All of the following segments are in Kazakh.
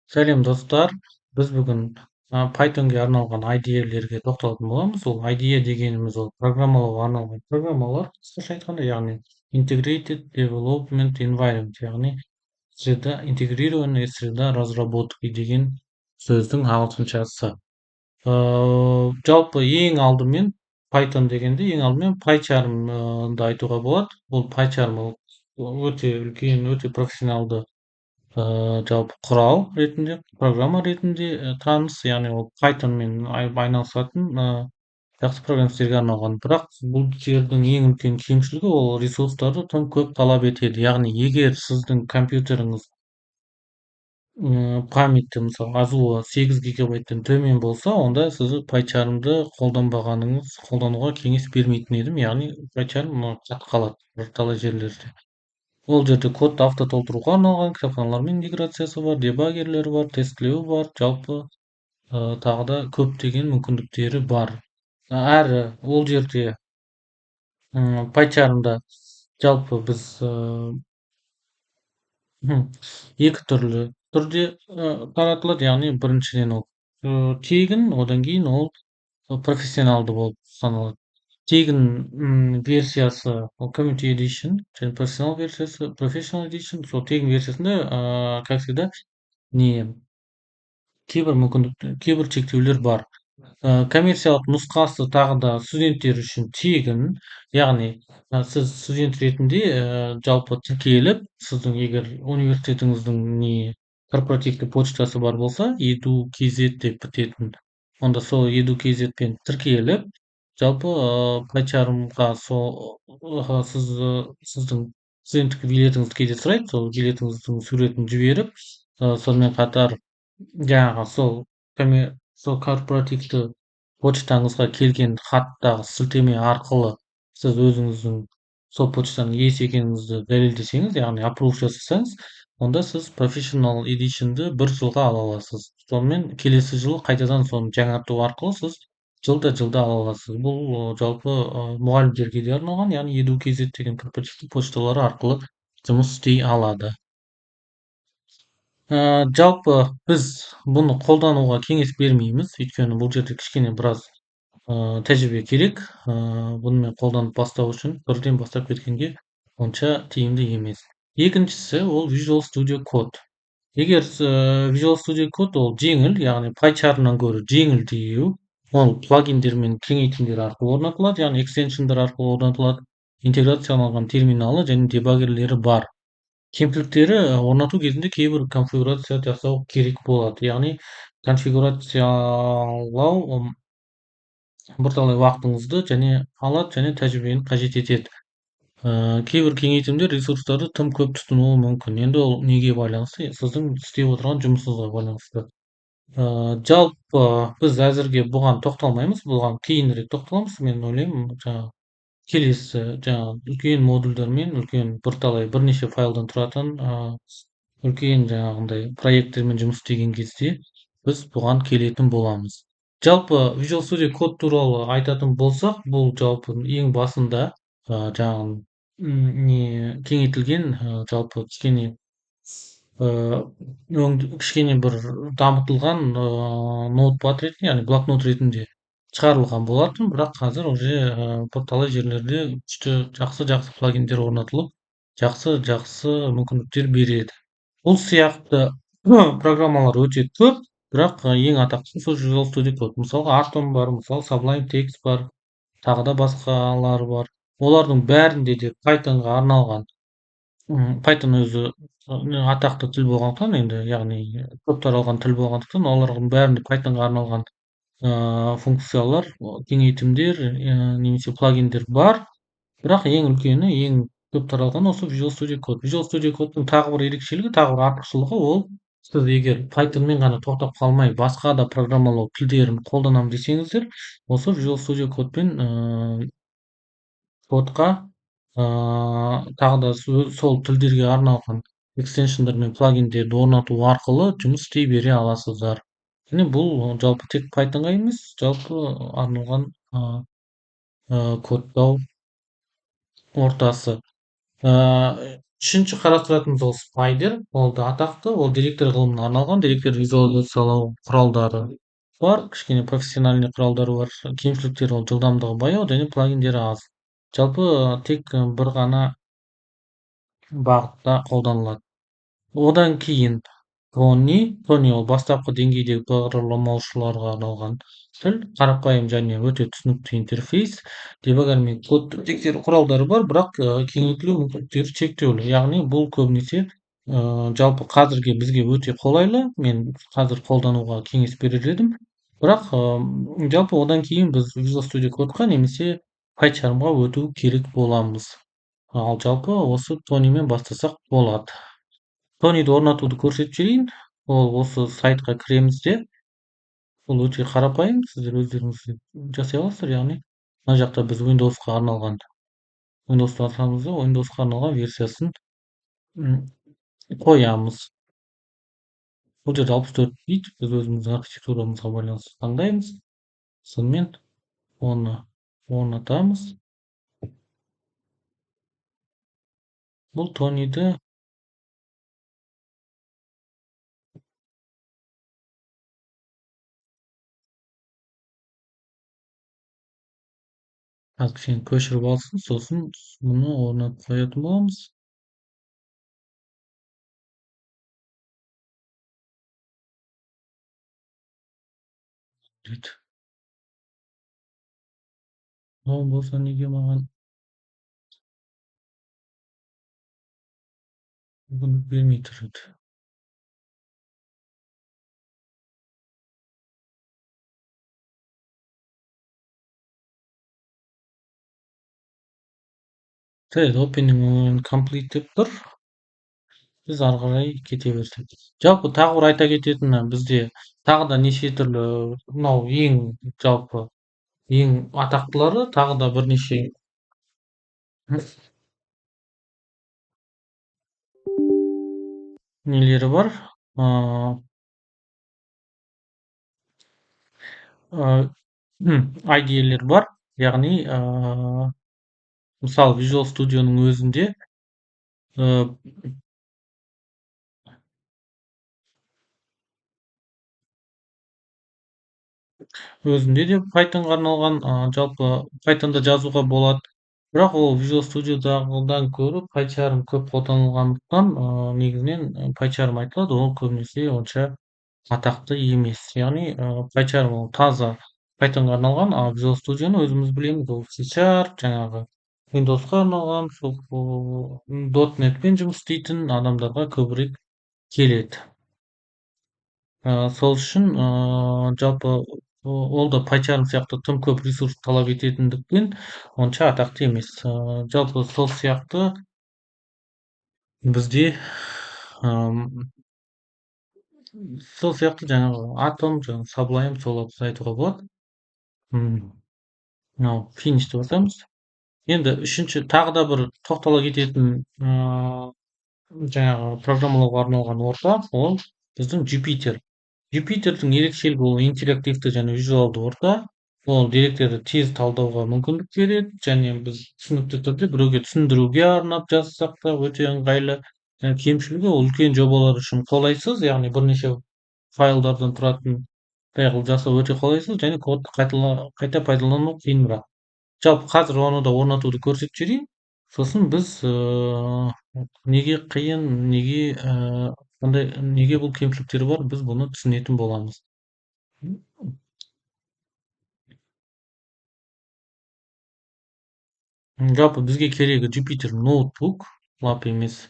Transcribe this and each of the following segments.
Сәлем достар, біз бүгін Pythonге арналған IDE'лерге тоқталатын боламыз. Ол IDE дегеніміз ол программалауға арналған программалар, қысқаша айтқанда, яғни Integrated Development Environment, яғни интегрированная среда разработки деген сөздің ағылшыншасы. Жалпы ең алдымен Python дегенде ең алдымен PyCharmды айтуға болады. Ол PyCharm ол өте үлкен, өте профессионалды жалпы құрал ретінде программа ретінде таныс, яғни ол Pythonмен айналысатын жақсы программисттерге арналған. Бірақ бұл жердің ең үлкен кемшілігі ол ресурстарды тым көп талап етеді. Яғни егер сіздің компьютеріңіз памяті мысалы азуы 8 гигабайттан төмен болса, онда сіз PyCharmды қолдануға кеңес бермейтін едім. Яғни PyCharm қатып қалады бірталай жерлерде. Ол жерде кодты автотолтыруға арналған кітапханалармен интеграциясы бар, дебаггерлері бар, тестілеуі бар, жалпы тағы да көптеген мүмкіндіктері бар. Әрі ол жерде PyCharmда жалпы біз екі түрлі түрде таратылады. Яғни біріншіден ол тегін, одан кейін ол профессионалды болып саналады. Тегін версиясы ол Community Edition және профессионал версиясы Professional Edition. Сол тегін версиясында, как всегда, не кейбір шектеулер бар. Коммерциялық нұсқасы тағы да студенттер үшін тегін. Яғни сіз студент ретінде жалпы тіркеліп, сіздің егер университетіңіздің корпоративті почтасы бар болса, edu.kz деп бітетін, онда сол edu.kz-пен тіркеліп, жалпы PyCharmға сіздің студенттік билетіңізді кейде сұрайды, сол билетіңіздің суретін жіберіп, сонымен қатар жаңағы сол корпоративті почтаңызға келген хаттағы сілтеме арқылы сіз өзіңіздің сол почтаның иесі екеніңізді дәлелдесеңіз, яғни аппрув жасасаңыз, онда сіз Professional Edition'ды 1 жылға ала аласыз. Сонымен келесі жылы қайтадан соны жаңарту арқылы сіз жылда ала аласыз. Бұл жалпы мұғалімдерге де арналған, яғни edu.kz деген корпоративті почталары арқылы жұмыс істей алады. Жалпы біз бұны қолдануға кеңес бермейміз, өйткені бұл жерде кішкене біраз тәжірибе керек. Бұнымен қолданып бастау үшін бірден бастап кеткенге онша тиімді емес. Екіншісі ол Visual Studio Code. Егер Visual Studio Code ол жеңіл, яғни PyCharmнан гөрі жеңілдеу, ол плагиндер мен кеңейтімдер арқылы орнатылады, яғни экстеншндар арқылы орнатылады, интеграцияланған терминалы және дебаггерлері бар. Кемшіліктері орнату кезінде кейбір конфигурация жасау керек болады. Яғни конфигурациялау бірталай уақытыңызды және алады және тәжірибені қажет етеді. Кейбір кеңейтімдер ресурстарды тым көп тұтынуы мүмкін. Енді ол неге байланысты? Сіздің істеп отырған жұмысыңызға байланысты. Жалпы біз әзірге бұған тоқталмаймыз, бұған кейінірек тоқталамыз. Мен ойлаймын, жаңағы келесі жаңағы үлкен модульдермен, үлкен бірнеше файлдан тұратын үлкен жаңағындай проекттермен жұмыс істеген кезде біз бұған келетін боламыз. Жалпы Visual Studio Code туралы айтатын болсақ, бұл жалпы ең басында жаңағы кеңейтілген, жалпы кішкене бір дамытылған ноутпад ретінде, яғни блокнот ретінде шығарылған болатын, бірақ қазір уже бірталай жерлерде күшті жақсы плагиндер орнатылып, жақсы мүмкіндіктер береді. Бұл сияқты программалар өте көп, бірақ ең атақтысы сол Visual Studio Code. Мысалға Atom бар, мысалы Sublime Text бар, тағы да басқалары бар. Олардың бәрінде де Pythonға арналған. Python өзі атақты тіл болғандықтан, енді яғни көп таралған тіл болғандықтан, олардың бәрінде Pythonға арналған функциялар, кеңейтімдер немесе плагиндер бар. Бірақ ең үлкені, ең көп таралған осы Visual Studio Code. Visual Studio Code'ың тағы бір ерекшелігі, тағы бір артықшылығы ол, сіз егер Pythonмен ғана тоқтап қалмай, басқа да программалау тілдерін қолданамын десеңіздер, осы Visual Studio Code'пен кодқа тағы да сол тілдерге арналған экстеншндар мен плагиндерді орнату арқылы жұмыс істей бере аласыздар. Және бұл жалпы тек Pythonға емес, жалпы арналған кодтау ортасы. Үшінші қарастыратынымыз ол спайдер. Ол да атақты. Ол деректер ғылымына арналған деректер визуализациялау құралдары бар. Кішкене профессиональный құралдары бар. Кемшіліктері ол жылдамдығы баяу және плагиндері аз. Жалпы тек бір ғана бағытта қолданылады. Одан кейін Тони ол бастапқы деңгейдегі бағдарламаушыларға арналған тіл, қарапайым және өте түсінікті интерфейс, дебаггер мен кодты тексеру құралдары бар, бірақ кеңейтілу мүмкіндіктері шектеулі. Яғни бұл көбінесе жалпы қазірге бізге өте қолайлы. Мен қазір қолдануға кеңес берер едім. Бірақ жалпы одан кейін біз Visual Studio Code'қа немесе PyCharmға өту керек боламыз. Ал жалпы осы Тонимен бастасақ болады. Тониді орнатуды көрсетіп жіберейін. Ол осы сайтқа кіреміз де, ол өте қарапайым, сіздер өздеріңіз жасай аласыздар. Яғни мына жақта біз Windows'қа асамыз да Windows'қа арналған версиясын қоямыз. Бұл жерде 64 бит, біз өзіміздің архитектурамызға байланысты таңдаймыз. Сонымен оны орнатамыз. Бұл Тониді кішкене көшіріп алсын, сосын мұны орнатып қоятын боламыз. Дейді. Ол болса неге маған мүмкіндік бермей тұр еді. Жарайды, opening and complete деп тұр. Біз ары қарай кете берсек. Жалпы тағы бір айта кететіні, бізде тағы да неше түрлі мынау жалпы ең атақтылары тағы да бірнеше нелері бар. IDE'лер бар. Яғни мысалы Visual Studio'ның өзінде де Pythonға арналған жалпы Pythonда жазуға болады. Бірақ ол Visual Studio'дағыдан гөрі PyCharm көп қолданылғандықтан негізінен PyCharm айтылады. Ол көбінесе онша атақты емес. Яғни PyCharm ол таза Pythonға арналған, ал Visual Studio'ны өзіміз білеміз, ол C# жаңағы Windows'қа арналған, сол .NET-пен жұмыс істейтін адамдарға көбірек келеді. Сол үшін жалпы ол да PyCharm сияқты тым көп ресурс талап ететіндіктен онша атақты емес. Жалпы сол сияқты бізде жаңағы Atom, жаңағы Sublime соларды айтуға болады. Мынау finish деп атаймыз. Енді үшінші тағы да бір тоқтала кететін жаңағы программалауға арналған орта, ол біздің Jupyter. Jupyterдің ерекшелігі ол интерактивті және визуалды орта. Ол деректерді тез талдауға мүмкіндік береді, және біз түсінікті түрде біреуге түсіндіруге арнап жазсақ та өте ыңғайлы. Кемшілігі ол үлкен жобалар үшін қолайсыз, яғни бірнеше файлдардан тұратын қылып жасау өте қолайсыз, және кодты қайта пайдалану қиынырақ. Жалпы қазір оны да орнатуды көрсетіп жіберейін. Сосын біз неге қиын, неге бұл кемшіліктері бар, біз бұны түсінетін боламыз. Жалпы бізге керегі Jupyter ноутбук, лап емес.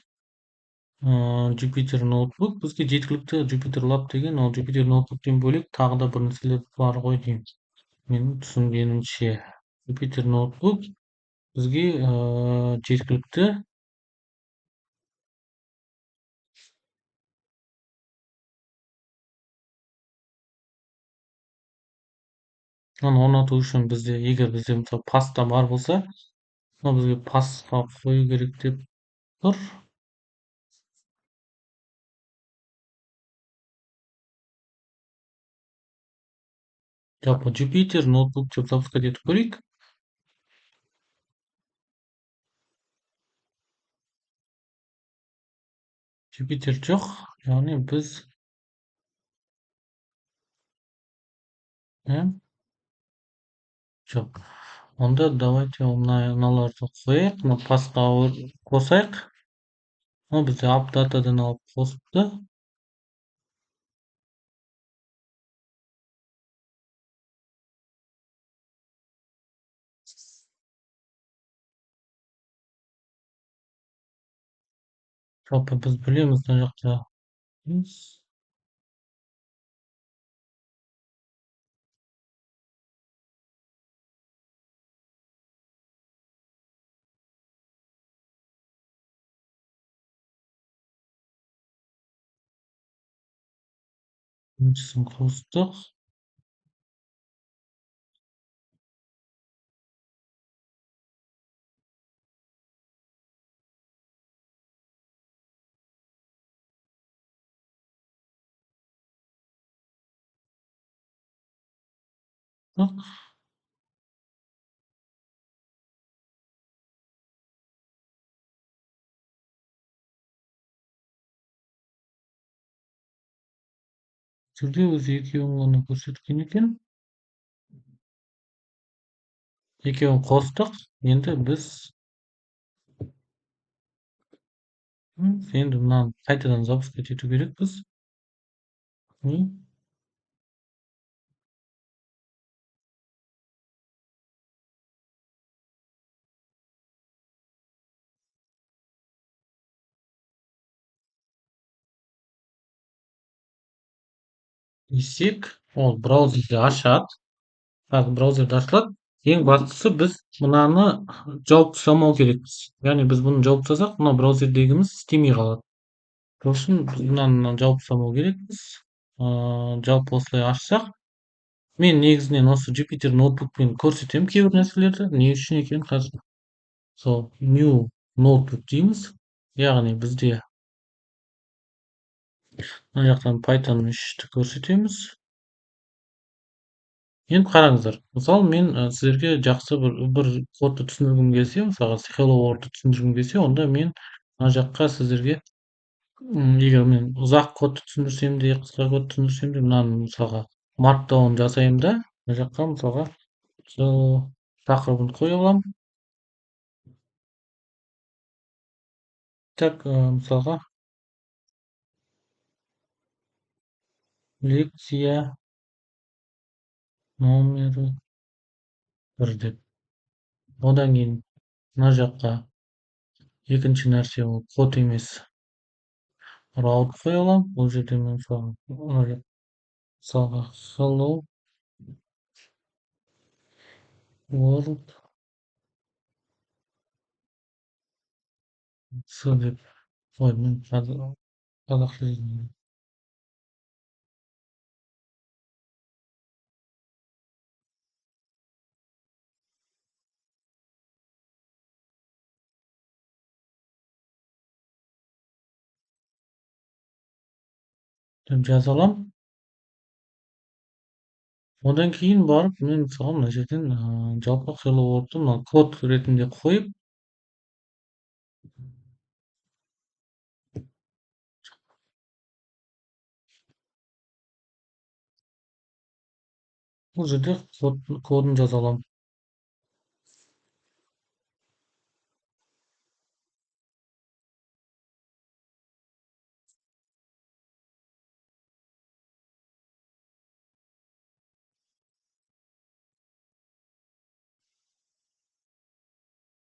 Jupyter ноутбук бізге жеткілікті. Jupyter Lab деген, ол Jupyter ноутбуктен бөлек тағы да бір нәрселер бар ғой деймін. Менің түсінгенімше Jupyter ноутбук бізге жеткілікті. Оны орнату үшін егер бізде мысалы паста бар болса, бізге пасқа қою керек деп тұр. Жалпы Jupyter ноутбук деп запускать етіп көрейік. Jupiter жоқ, яғни біз ә, жоқ. Онда давайте мыналарды қояйық, мына пасқа қосайық. Мына бізде апдатадан алып қосыпты. Жалпы біз білеміз мына жақта. Біріншісін қостық. Түрде өзі екеуін ғана көрсеткен екен. Екеуін қостық. Енді біз енді мынаны қайтадан запускать ету керекпіз. Десек, ол браузерде ашады. Браузерде ашылады. Ең бастысы біз мынаны жауып тастамау керекпіз. Яғни біз бұны жауып тастасақ, мына браузердегіміз істемей қалады. Сол үшін біз мынаны жауып тастамау керекпіз. Жалпы осылай ашсақ, мен негізінен осы Jupyter ноутбукпен көрсетемін кейбір нәрселерді. Не үшін екенін қазір сол new ноутбук дейміз. Яғни бізде мына жақтан Python 3-ті көрсетеміз. Енді қараңыздар. Мысалы мен сіздерге жақсы бір кодты түсіндіргім келсе, мысалға hello worldты түсіндіргім келсе, онда мен мына жаққа сіздерге егер мен ұзақ кодты түсіндірсем де, қысқа кодты түсіндірсем де, мынаны мысалға маркдаун жасаймын да, мына жаққа мысалға тақырыбын қоя аламын. Так, мысалға лекция номері 1 деп. Одан кейін мына жаққа екінші нәрсе ол код емес раут қоя аламын. Бұл жерде мен мысалға hello world с деп. Ой, мен қазақша деп жаза аламын. Одан кейін барып мен мысалы мына жерден жалпы hello worldты мына код ретінде қойып, бұл жерде кодын жаза аламын.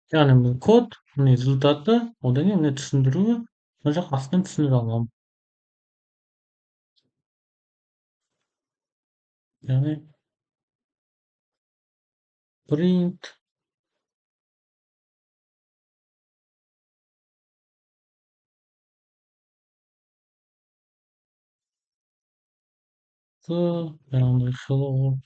Яғни бұл код, міне результаты, одан кейін міне түсіндіруі, мына жақ астынан түсіндіре аламын. Яғни print жаңағындай hello world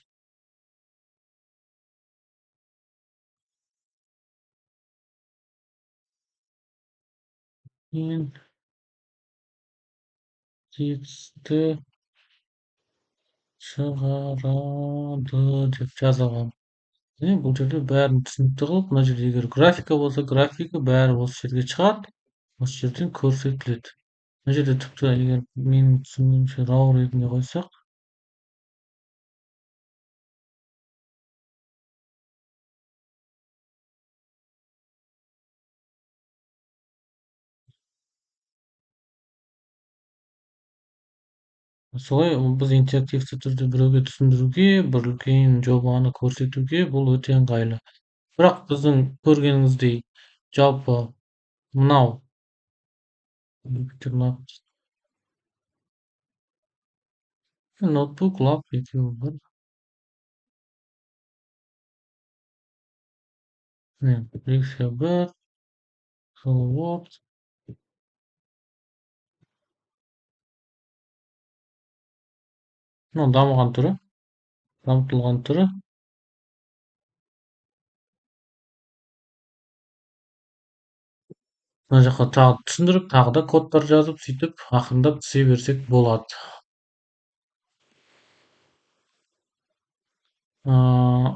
мен тексті шығарады деп жаза аламын. Бұл жерде бәрін түсінікті қылып, мына жерде егер графика болса, графика бәрі осы жерге шығады, осы жерден көрсетіледі. Мына жерде тіпті егер менің түсінгенімше raw ретінде қойсақ, солай біз интерактивті түрде біреуге түсіндіруге, бір үлкен жобаны көрсетуге бұл өте ыңғайлы. Бірақ біздің көргеніңіздей жалпы мынау ноутбук, лап екеуі бар. Міне, лекция бір, Hello World. Мынау дамыған түрі, дамытылған түрі. Мына жаққа тағы түсіндіріп, тағы да кодтар жазып, сөйтіп ақырындап түсе берсек болады. Ыыы,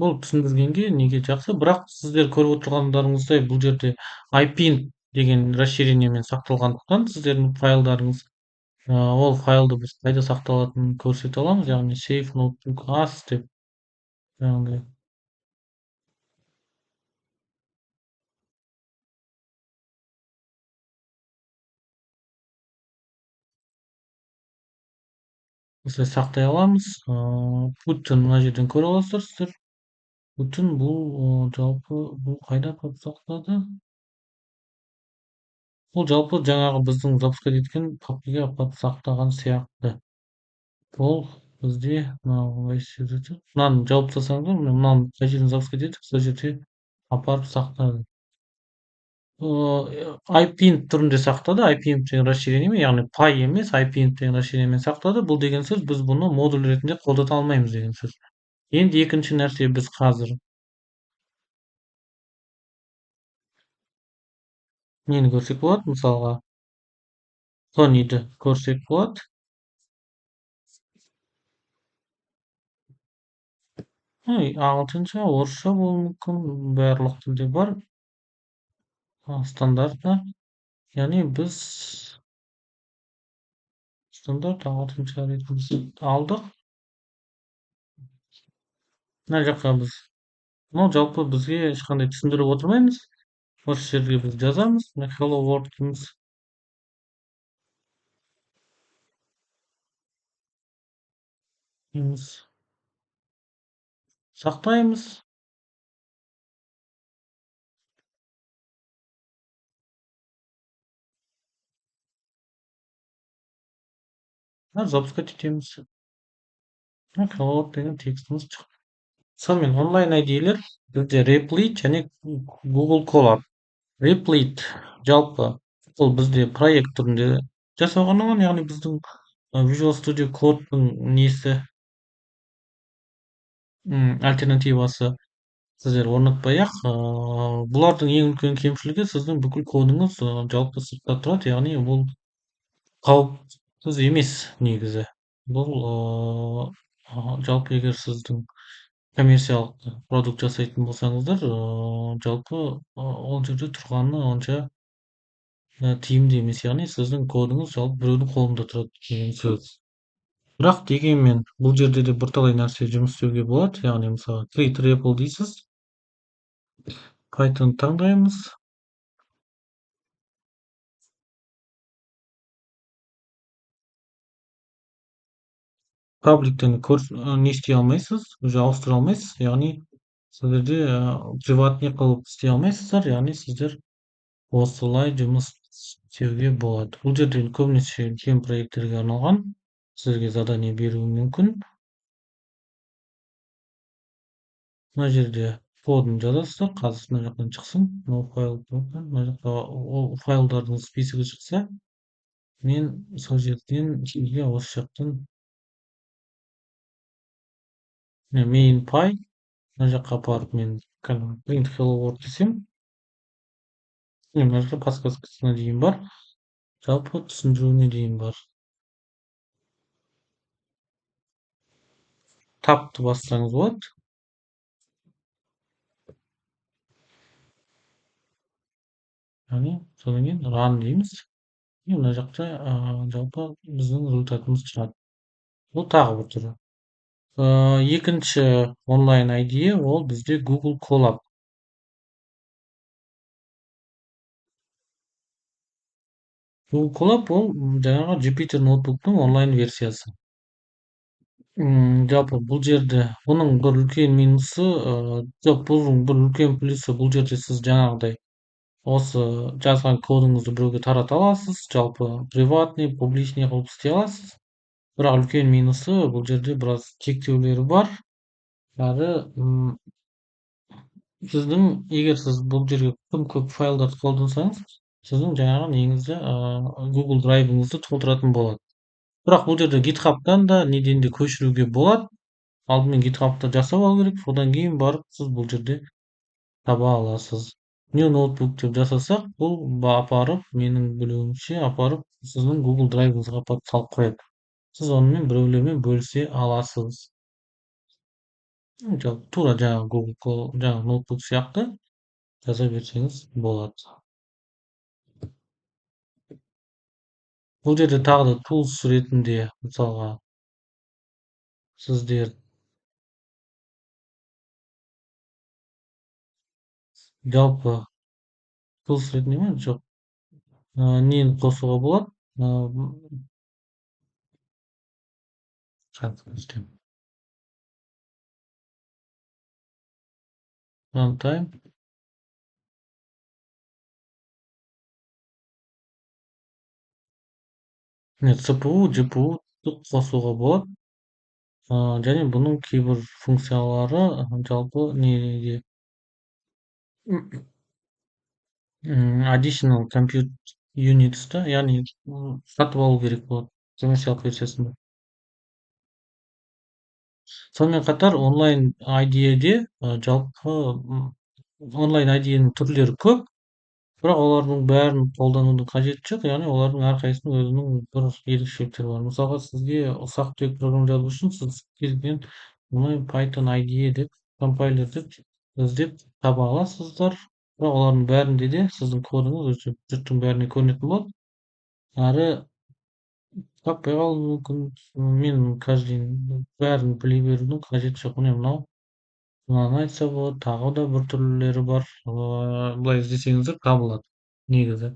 бұл түсіндіргенге неге жақсы, бірақ сіздер көріп отырғандарыңыздай бұл жерде iPin деген расширениемен сақталғандықтан сіздердің файлдарыңыз, ол файлды біз қайда сақталатынын көрсете аламыз, яғни save notebook as деп жаңағыдай осылай сақтай аламыз. Путін мына жерден көре аласыздар сіздер. Путін бұл жалпы бұл қайда сақталады? Бұл жалпы жаңағы біздің запускать еткен папкаға апарып сақтаған сияқты. Ол бізде мынаны жауып тастасаңыздар, мынаны қай жерден запускать еттік, сол жерде апарып сақтады. iPint түрінде сақтады, iPint деген расширениемен, яғни Py емес, iPint деген расширениемен сақтады. Бұл деген сөз біз бұны модуль ретінде қолдата алмаймыз деген сөз. Енді екінші нәрсе біз қазір нені көрсек болады, мысалға Sony'ді көрсек болады. Ағылшынша, орысша болуы мүмкін, барлық тілде бар. Стандартта. Яғни біз стандарт ағылшынша ретінде алдық. Мына жаққа біз мынау жалпы бізге ешқандай түсіндіріп отырмаймыз. Осы жерге біз жазамыз. Мына hello world дейміз. Сақтаймыз. Запускать етеміз. Hello world деген текстіміз шықты. Сонымен онлайн ID-лер бізде Replit және Google Colab. Replit жалпы ол бізде проект түрінде жасауға арналған, яғни біздің Visual Studio Code'ның несі альтернативасы. Сіздер орнатпай-ақ, бұлардың ең үлкен кемшілігі сіздің бүкіл кодыңыз жалпы сыртта тұрады, яғни бұл қауіпсіз емес негізі. Бұл жалпы егер сіздің коммерциялық продукт жасайтын болсаңыздар, жалпы ол жерде тұрғаны онша тиімді емес, яғни сіздің кодыңыз жалпы біреудің қолында тұрады деген сөз. Бірақ дегенмен бұл жерде де бірталай нәрсе жұмыс істеуге болады, яғни мысалы create REPL дейсіз, Python таңдаймыз. Пабликтен не істей алмайсыз, уже ауыстыра алмайсыз, яғни сіздерде приватный қылып істей алмайсыздар, яғни сіздер осылай жұмыс істеуге болады. Бұл жерде көбінесе үлкен проекттерге арналған, сіздерге задание беруі мүмкін. Мына жерде кодын жазасыздар, қазір мына жақтан шықсын, мына жақта ол файлдардың списогі шықса, мен сол жерден осы жақтан main py мына жаққа апарып мен print hello world десем, мына жақта подсказкасына дейін бар, жалпы түсіндіруіне дейін бар. Тапты бассаңыз болады. яғни содан кейін run дейміз. И мына жақта жалпы біздің результатымыз шығады. Бұл тағы бір түрі. Екінші онлайн IDE ол бізде Google Colab. Google Colab ол жаңағы Jupyter ноутбуктың онлайн версиясы. Жалпы бұл жерде бұның бір үлкен минусы, жоқ, бұның бір үлкен плюсы, бұл жерде сіз жаңағыдай осы жазған кодыңызды біреуге тарата аласыз, жалпы приватный, публичный қылып істей аласыз. Бірақ үлкен минусы бұл жерде біраз шектеулері бар. Әрі сіздің егер сіз бұл жерге тым көп файлдарды қолдансаңыз, сіздің жаңағы неңізді Google драйвыңызды толтыратын болады. Бірақ бұл жерде GitHub'тан да неден де көшіруге болады. Алдымен GitHub'та жасап алу керек, содан кейін барып сіз бұл жерде таба аласыз. New ноутбук деп жасасақ, бұл апарып, менің білуімше, апарып сіздің Google драйвыңызға апарып салып қояды. Сіз онымен біреулермен бөлісе аласыз. Жалпы тура жаңағы жаңағы ноутбук сияқты жаза берсеңіз болады. Бұл жерде тағы да tools ретінде мысалға сіздер жалпы tools ретінде ме? Жоқ. Нені қосуға болады? Runtime. Нет, CPU, GPU қосуға болады. Және бұның кейбір функциялары жалпы неге additional compute units та, яғни сатып алу керек болады коммерциялық версиясында. Сонымен қатар онлайн IDEде жалпы онлайн IDEнің түрлері көп, бірақ олардың бәрін қолданудың қажеті жоқ, яғни олардың әрқайсысының өзінің бір ерекшеліктері бар. Мысалға сізге ұсақ түйек программа жазу үшін сіз кез келген мұны Python IDE деп компайлер деп іздеп таба аласыздар, бірақ олардың бәрінде де сіздің кодыңыз өте жұрттың бәріне көрінетін болады. Әрі таппай қалуы мүмкін. Мен каждый бәрін біле берудің қажеті жоқ. Міне мынаны айтса болады, тағы да бір түрлері бар. Былай іздесеңіздер табылады негізі.